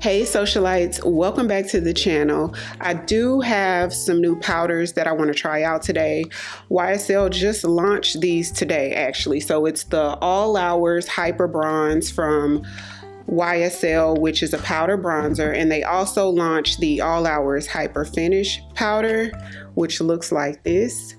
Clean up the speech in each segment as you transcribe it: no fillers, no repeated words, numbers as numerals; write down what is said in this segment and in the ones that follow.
Hey socialites, welcome back to the channel. I do have some new powders that I want to try out today. YSL just launched these today actually. So it's the All Hours Hyper Bronze from YSL, which is a powder bronzer, and they also launched the All Hours Hyper Finish powder, which looks like this.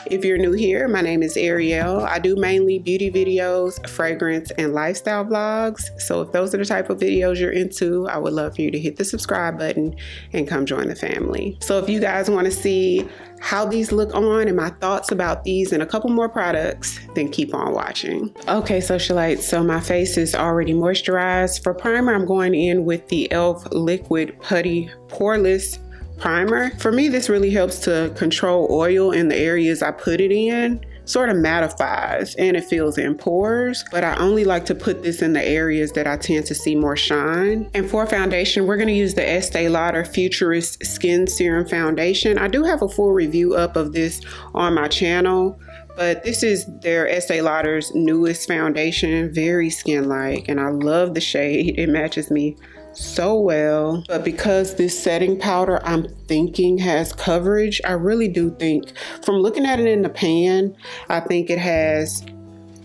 If you're new here, my name is Ariell. I do mainly beauty videos, fragrance, and lifestyle vlogs. So if those are the type of videos you're into, I would love for you to hit the subscribe button and come join the family. So if you guys want to see how these look on and my thoughts about these and a couple more products, then keep on watching. Okay, socialites, so my face is already moisturized. For primer, I'm going in with the e.l.f. Liquid Putty Poreless Primer. For me, this really helps to control oil in the areas I put it in. Sort of mattifies and it fills in pores, but I only like to put this in the areas that I tend to see more shine. And for foundation, we're going to use the Estee Lauder Futurist Skin Serum Foundation. I do have a full review up of this on my channel, but this is their Estee Lauder's newest foundation, very skin-like, and I love the shade. It matches me so well. But because this setting powder I'm thinking has coverage, I really do think, from looking at it in the pan, I think it has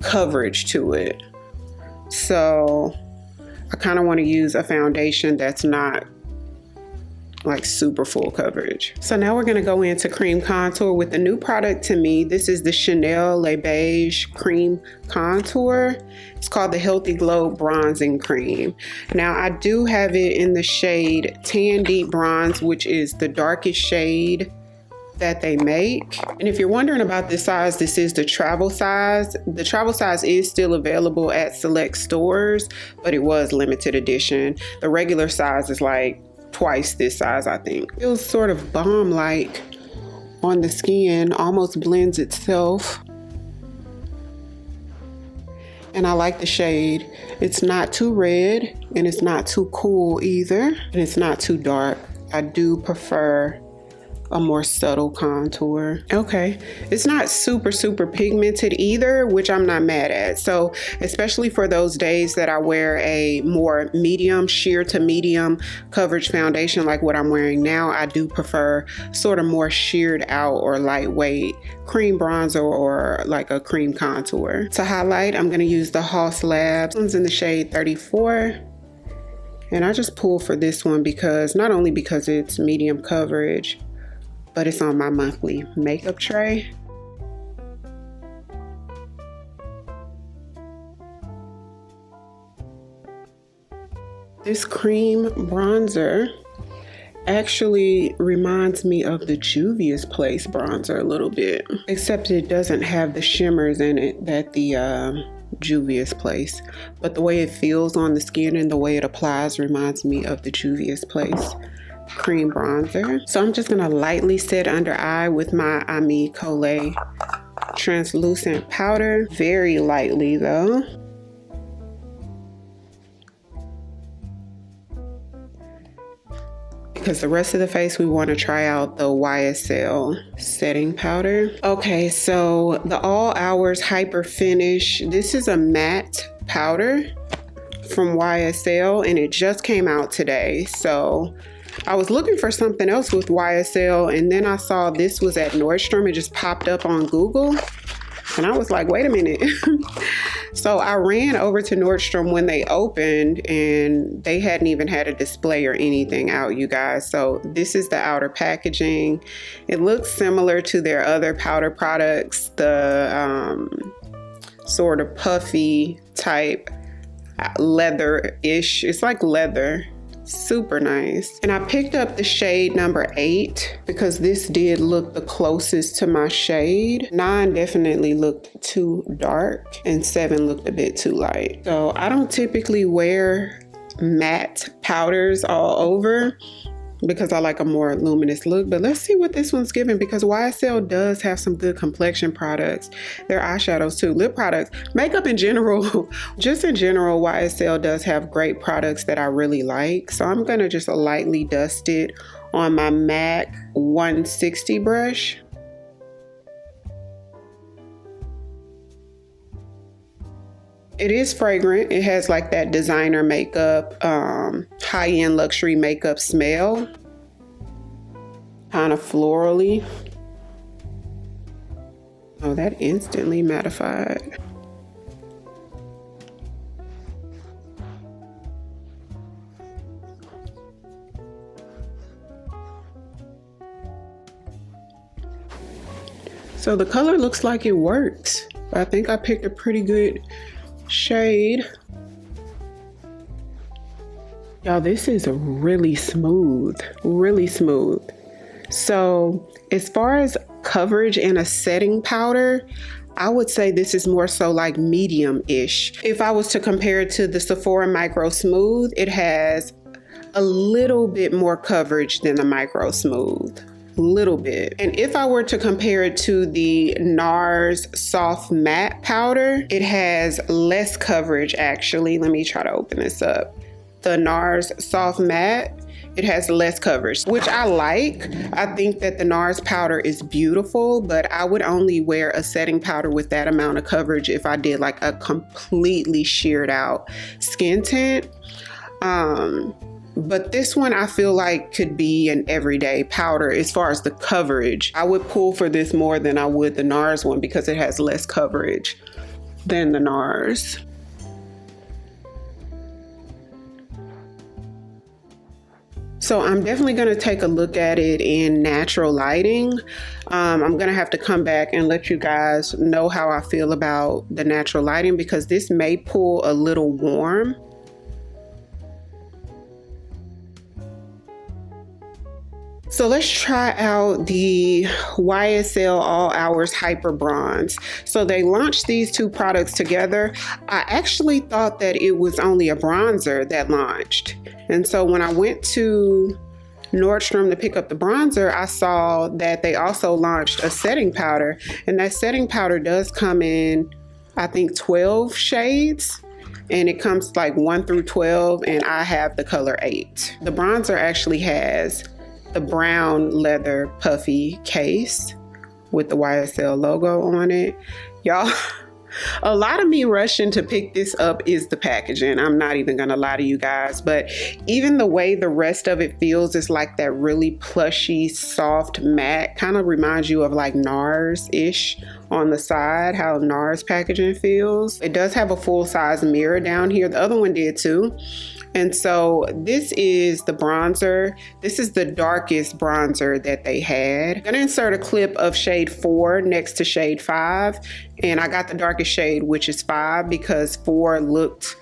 coverage to it. So I kind of want to use a foundation that's not like super full coverage. So now we're going to go into cream contour with the new product to me. This is the Chanel Le Beige Cream Contour. It's called the Healthy Glow Bronzing Cream. Now I do have it in the shade Tan Deep Bronze, which is the darkest shade that they make. And if you're wondering about this size, this is the travel size. The travel size is still available at select stores, but it was limited edition. The regular size is like twice this size, I think. Feels sort of balm-like on the skin, almost blends itself. And I like the shade. It's not too red and it's not too cool either, and it's not too dark. I do prefer a more subtle contour. Okay, it's not super pigmented either, which I'm not mad at. So especially for those days that I wear a more medium, sheer to medium coverage foundation like what I'm wearing now, I do prefer sort of more sheared out or lightweight cream bronzer or like a cream contour. To highlight, I'm going to use the Haus Labs. This one's in the shade 34. And I just pull for this one because, not only because it's medium coverage, but it's on my monthly makeup tray. This cream bronzer actually reminds me of the Juvia's Place bronzer a little bit, except it doesn't have the shimmers in it that the Juvia's Place, but the way it feels on the skin and the way it applies reminds me of the Juvia's Place cream bronzer. So I'm just gonna lightly set under eye with my Ami Colé translucent powder, very lightly though. Because the rest of the face we want to try out the YSL setting powder. Okay, so the All Hours Hyper Finish. This is a matte powder from YSL and it just came out today. So I was looking for something else with YSL and then I saw this was at Nordstrom. It just popped up on Google and I was like, wait a minute. So I ran over to Nordstrom when they opened and they hadn't even had a display or anything out, you guys. So this is the outer packaging. It looks similar to their other powder products, the sort of puffy type leather-ish. It's like leather. Super nice. And I picked up the shade number 8 because this did look the closest to my shade. 9 definitely looked too dark and 7 looked a bit too light. So I don't typically wear matte powders all over because I like a more luminous look, but let's see what this one's giving because YSL does have some good complexion products. Their eyeshadows too, lip products, makeup in general. Just in general, YSL does have great products that I really like. So I'm gonna just lightly dust it on my MAC 160 brush. It is fragrant. It has like that designer makeup, high-end luxury makeup smell. Kind of florally. Oh, that instantly mattified. So the color looks like it works. I think I picked a pretty good shade. Y'all, this is really smooth, really smooth. So as far as coverage in a setting powder, I would say this is more so like medium-ish. If I was to compare it to the Sephora Micro Smooth, it has a little bit more coverage than the Micro Smooth. Little bit. And if I were to compare it to the NARS Soft Matte Powder, it has less coverage actually. Let me try to open this up. The NARS Soft Matte, it has less coverage, which I like. I think that the NARS powder is beautiful, but I would only wear a setting powder with that amount of coverage if I did like a completely sheared out skin tint. But this one I feel like could be an everyday powder as far as the coverage. I would pull for this more than I would the NARS one because it has less coverage than the NARS. So I'm definitely going to take a look at it in natural lighting. I'm going to have to come back and let you guys know how I feel about the natural lighting because this may pull a little warm. So let's try out the YSL All Hours Hyper Bronze. So they launched these two products together. I actually thought that it was only a bronzer that launched. And so when I went to Nordstrom to pick up the bronzer, I saw that they also launched a setting powder. And that setting powder does come in, I think, 12 shades. And it comes like 1 through 12, and I have the color 8. The bronzer actually has the brown leather puffy case with the YSL logo on it. Y'all, a lot of me rushing to pick this up is the packaging. I'm not even gonna lie to you guys, but even the way the rest of it feels is like that really plushy, soft matte. Kind of reminds you of like NARS-ish on the side, how NARS packaging feels. It does have a full-size mirror down here. The other one did too. And so this is the bronzer. This is the darkest bronzer that they had. I'm gonna insert a clip of shade 4 next to shade 5. And I got the darkest shade, which is 5, because 4 looked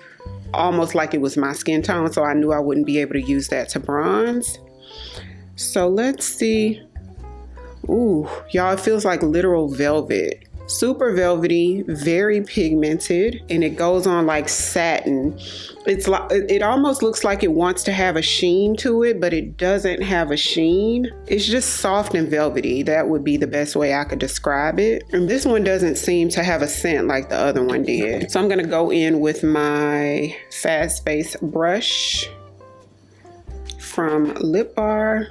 almost like it was my skin tone. So I knew I wouldn't be able to use that to bronze. So let's see. Ooh, y'all, it feels like literal velvet. Super velvety, very pigmented, and it goes on like satin. It's like, it almost looks like it wants to have a sheen to it, but it doesn't have a sheen. It's just soft and velvety. That would be the best way I could describe it. And this one doesn't seem to have a scent like the other one did. So I'm gonna go in with my Fast Face brush from Lip Bar.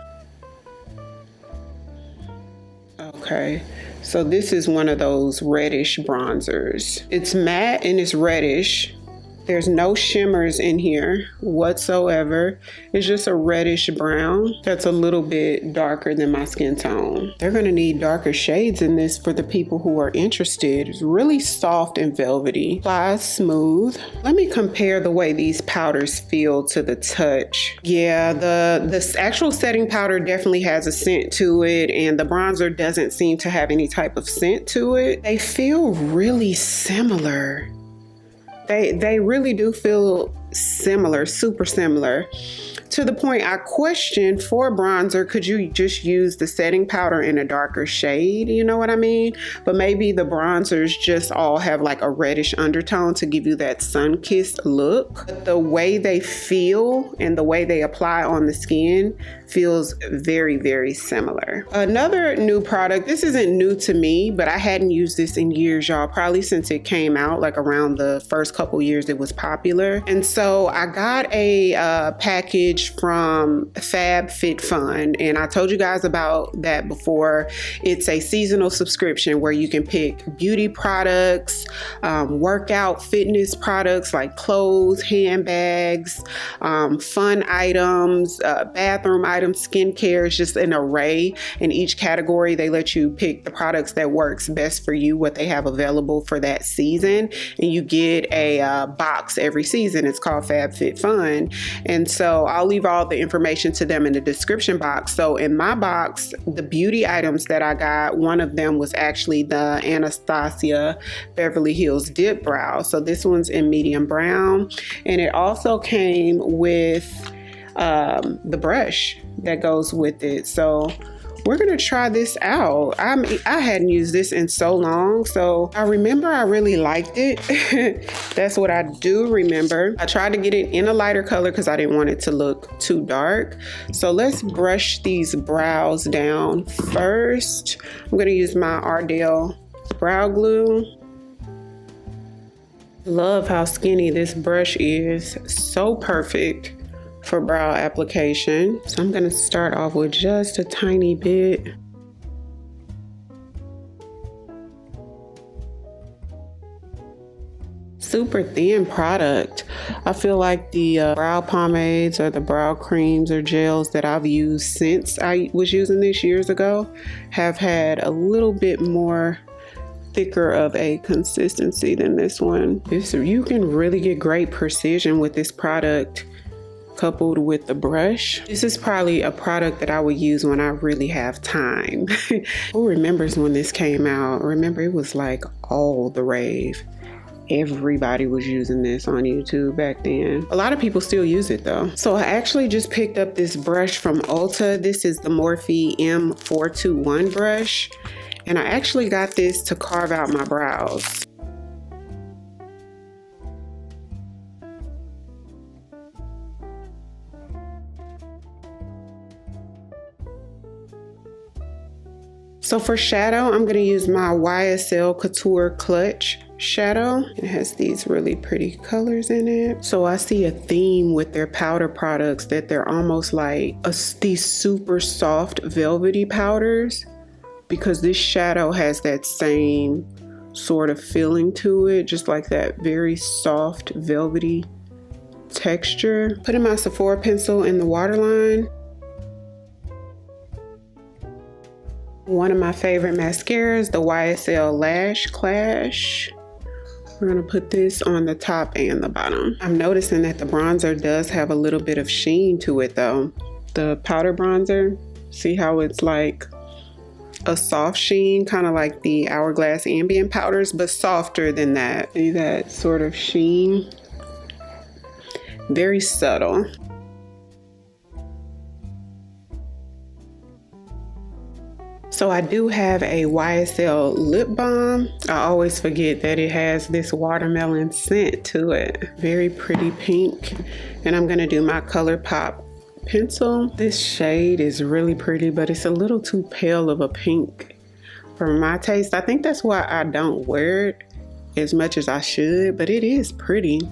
Okay. So this is one of those reddish bronzers. It's matte and it's reddish. There's no shimmers in here whatsoever. It's just a reddish brown that's a little bit darker than my skin tone. They're gonna need darker shades in this for the people who are interested. It's really soft and velvety. Applies smooth. Let me compare the way these powders feel to the touch. Yeah, the actual setting powder definitely has a scent to it, and the bronzer doesn't seem to have any type of scent to it. They feel really similar. They really do feel similar, super similar. To the point I question, for bronzer, could you just use the setting powder in a darker shade? You know what I mean? But maybe the bronzers just all have like a reddish undertone to give you that sun-kissed look. But the way they feel and the way they apply on the skin feels very, very similar. Another new product, this isn't new to me, but I hadn't used this in years, y'all, probably since it came out, like around the first couple years it was popular. And so I got a package brush from Fab Fit Fun, and I told you guys about that before. It's a seasonal subscription where you can pick beauty products, workout fitness products like clothes, handbags, fun items, bathroom items, skincare. It's just an array. In each category, they let you pick the products that works best for you, what they have available for that season, and you get a box every season. It's called Fab Fit Fun, and so I'll leave all the information to them in the description box. So in my box, the beauty items that I got, one of them was actually the Anastasia Beverly Hills Dip Brow. So this one's in medium brown, and it also came with the brush that goes with it. So we're gonna try this out. I hadn't used this in so long, so I remember I really liked it. That's what I do remember. I tried to get it in a lighter color because I didn't want it to look too dark. So let's brush these brows down first. I'm gonna use my Ariell brow glue. Love how skinny this brush is. So perfect for brow application. So I'm gonna start off with just a tiny bit. Super thin product. I feel like the brow pomades or the brow creams or gels that I've used since I was using this years ago have had a little bit more thicker of a consistency than this one. You can really get great precision with this product coupled with the brush. This is probably a product that I would use when I really have time. Who remembers when this came out? Remember, it was like all the rave. Everybody was using this on YouTube back then. A lot of people still use it though. So I actually just picked up this brush from Ulta. This is the Morphe M421 brush, and I actually got this to carve out my brows. So for shadow, I'm gonna use my YSL Couture Clutch shadow. It has these really pretty colors in it. So I see a theme with their powder products, that they're almost like these super soft velvety powders, because this shadow has that same sort of feeling to it, just like that very soft velvety texture. Putting my Sephora pencil in the waterline. One of my favorite mascaras, the YSL Lash Clash. We're gonna put this on the top and the bottom. I'm noticing that the bronzer does have a little bit of sheen to it though. The powder bronzer, see how it's like a soft sheen, kind of like the Hourglass Ambient powders, but softer than that. See that sort of sheen? Very subtle. So I do have a YSL lip balm. I always forget that it has this watermelon scent to it. Very pretty pink. And I'm gonna do my ColourPop pencil. This shade is really pretty, but it's a little too pale of a pink for my taste. I think that's why I don't wear it as much as I should, but it is pretty.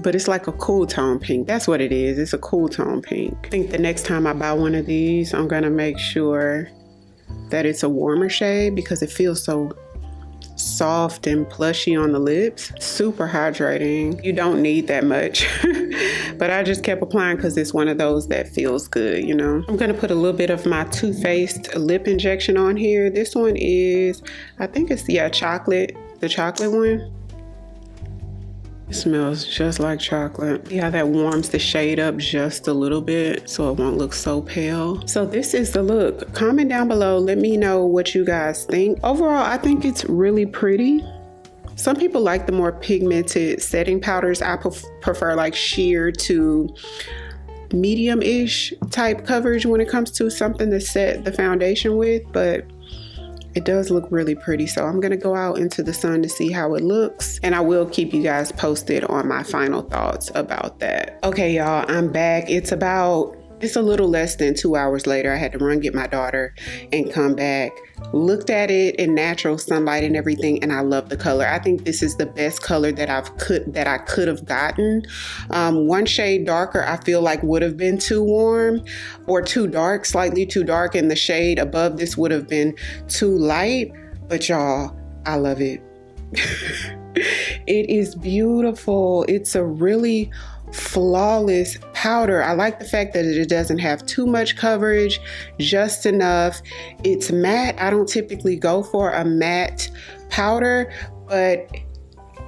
But it's like a cool tone pink. That's what it is. It's a cool tone pink. I think the next time I buy one of these, I'm gonna make sure that it's a warmer shade because it feels so soft and plushy on the lips. Super hydrating. You don't need that much, but I just kept applying because it's one of those that feels good, you know. I'm gonna put a little bit of my Too Faced lip injection on here. This one is, I think it's the chocolate one. It smells just like chocolate. See how that warms the shade up just a little bit so it won't look so pale. So this is the look. Comment down below, let me know what you guys think. Overall, I think it's really pretty. Some people like the more pigmented setting powders. I prefer like sheer to medium-ish type coverage when it comes to something to set the foundation with, but it does look really pretty. So I'm gonna go out into the sun to see how it looks, and I will keep you guys posted on my final thoughts about that. Okay, y'all, I'm back. It's about It's a little less than 2 hours later. I had to run get my daughter and come back. Looked at it in natural sunlight and everything, and I love the color. I think this is the best color that I could have gotten. One shade darker I feel like would have been too warm or too dark, slightly too dark, and the shade above this would have been too light. But y'all, I love it. It is beautiful. It's a really flawless powder. I like the fact that it doesn't have too much coverage, just enough. It's matte. I don't typically go for a matte powder, but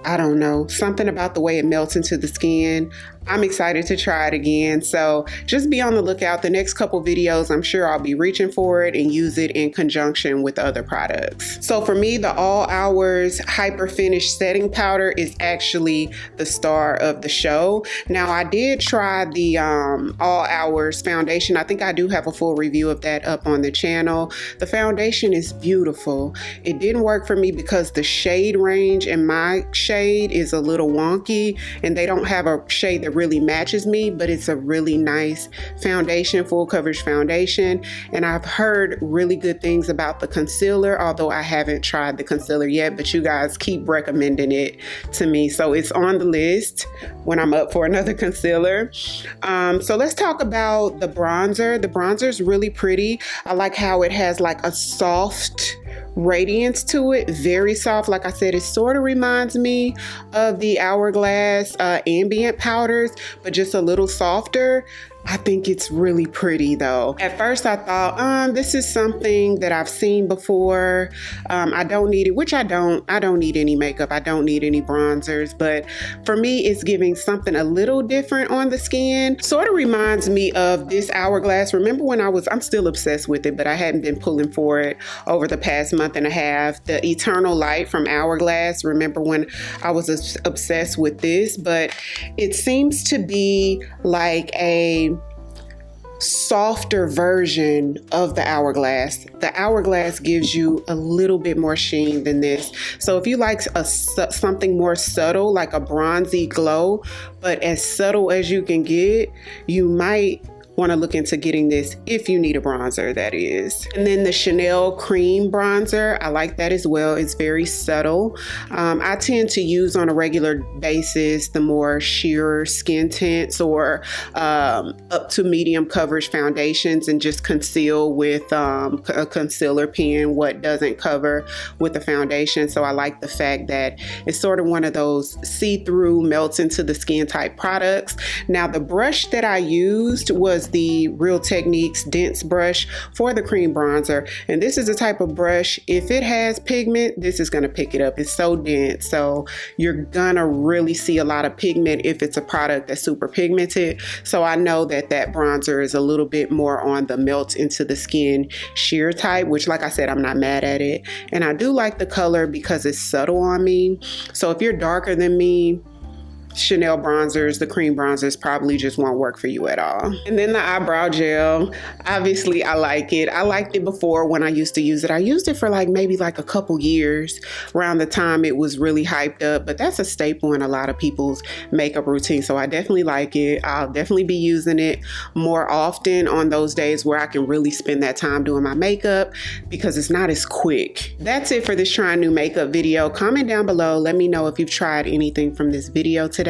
I don't know, something about the way it melts into the skin. I'm excited to try it again. So just be on the lookout. The next couple videos, I'm sure I'll be reaching for it and use it in conjunction with other products. So for me, the All Hours Hyper Finish Setting Powder is actually the star of the show. Now I did try the All Hours foundation. I think I do have a full review of that up on the channel. The foundation is beautiful. It didn't work for me because the shade range in my shade is a little wonky, and they don't have a shade that really matches me, but it's a really nice foundation, full coverage foundation. And I've heard really good things about the concealer, although I haven't tried the concealer yet, but you guys keep recommending it to me. So it's on the list when I'm up for another concealer. So let's talk about the bronzer. The bronzer is really pretty. I like how it has like a soft radiance to it, very soft. Like I said, it sort of reminds me of the Hourglass ambient powders, but just a little softer. I think it's really pretty though. At first I thought, this is something that I've seen before. I don't need it, which I don't need any makeup. I don't need any bronzers, but for me, it's giving something a little different on the skin. Sort of reminds me of this Hourglass. Remember when I'm still obsessed with it, but I hadn't been pulling for it over the past month and a half. The Eternal Light from Hourglass. Remember when I was obsessed with this, but it seems to be like a softer version of the Hourglass. The Hourglass gives you a little bit more sheen than this. So if you like something more subtle, like a bronzy glow, but as subtle as you can get, you might want to look into getting this if you need a bronzer, that is. And then the Chanel Cream Bronzer, I like that as well. It's very subtle. I tend to use on a regular basis the more sheer skin tints or up to medium coverage foundations and just conceal with a concealer pen what doesn't cover with the foundation. So I like the fact that it's sort of one of those see-through, melts into the skin type products. Now the brush that I used was the Real Techniques dense brush for the cream bronzer, and this is the type of brush, if it has pigment, this is going to pick it up. It's so dense, so you're gonna really see a lot of pigment if it's a product that's super pigmented. So I know that that bronzer is a little bit more on the melt into the skin sheer type, which, like I said, I'm not mad at it, and I do like the color because it's subtle on me. So if you're darker than me, Chanel bronzers, the cream bronzers probably just won't work for you at all. And then the eyebrow gel, obviously I like it. I liked it before when I used to use it. I used it for maybe a couple years around the time it was really hyped up, but that's a staple in a lot of people's makeup routine. So I definitely like it. I'll definitely be using it more often on those days where I can really spend that time doing my makeup because it's not as quick. That's it for this trying new makeup video. Comment down below. Let me know if you've tried anything from this video today.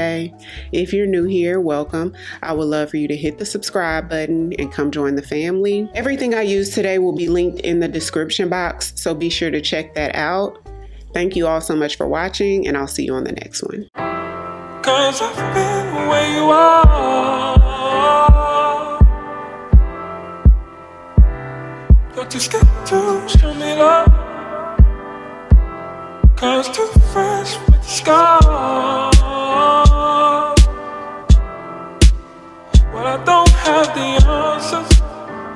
If you're new here, welcome. I would love for you to hit the subscribe button and come join the family. Everything I use today will be linked in the description box, so be sure to check that out. Thank you all so much for watching, and I'll see you on the next one. 'Cause I've been where you are. You're too scared to show me love. 'Cause too fresh with the scars. Well, I don't have the answer.